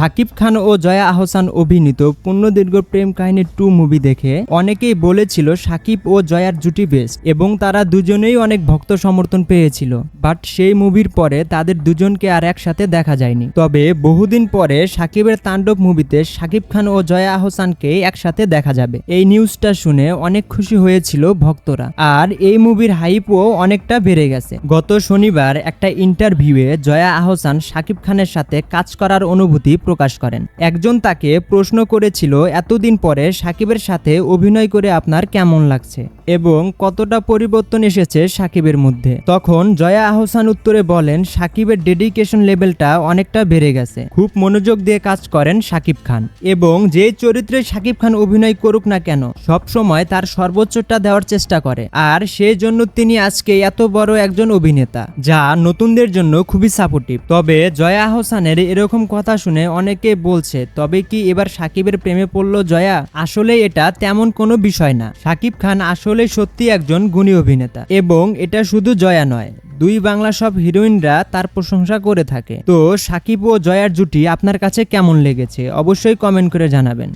শাকিব খান ও জয়া আহসান অভিনীত পূর্ণদৈর্ঘ্য প্রেম কাহিনী 2 মুভি দেখে অনেকেই বলেছিল শাকিব ও জয়ার জুটি বেস্ট এবং তারা দুজনেই অনেক ভক্ত সমর্থন পেয়েছিল। বাট সেই মুভির পরে তাদের দুজনকে আর একসাথে দেখা যায়নি। তবে বহুদিন পরে শাকিবের তাণ্ডব মুভিতে শাকিব খান ও জয়া আহসানকে একসাথে দেখা যাবে। এই নিউজটা শুনে অনেক খুশি হয়েছিল ভক্তরা, আর এই মুভির হাইপও অনেকটা বেড়ে গেছে। গত শনিবার একটা ইন্টারভিউয়ে জয়া আহসান শাকিব খানের সাথে কাজ করার অনুভূতি প্রকাশ করেন। একজন তাকে প্রশ্ন করেছিল, এতদিন পরে শাকিবের সাথে অভিনয় করে আপনার কেমন লাগছে এবং কতটা পরিবর্তন এসেছে শাকিবের মধ্যে। তখন জয়া আহসান উত্তরে বলেন, শাকিবের ডেডিকেশন লেভেলটা অনেকটা বেড়ে গেছে। খুব মনোযোগ দিয়ে কাজ করেন শাকিব খান এবং যে চরিত্রে শাকিব খান অভিনয় করুক না কেন সব সময় তার সর্বোচ্চটা দেওয়ার চেষ্টা করে, আর সেই জন্য তিনি আজকে এত বড় একজন অভিনেতা, যা নতুনদের জন্য খুবই সাপোর্টিভ। তবে জয়া আহসানের এরকম কথা শুনে অনেকে বলছে, তবে কি এবার শাকিবের প্রেমে পড়ল জয়া? আসলে এটা তেমন কোনো বিষয় না। শাকিব খান আসলে সত্যি একজন গুণী অভিনেতা এবং এটা শুধু জয়া নয়, দুই বাংলা সব হিরোইনরা তার প্রশংসা করে থাকে। তো শাকিব ও জয়ার জুটি আপনার কাছে কেমন লেগেছে অবশ্যই কমেন্ট করে জানাবেন।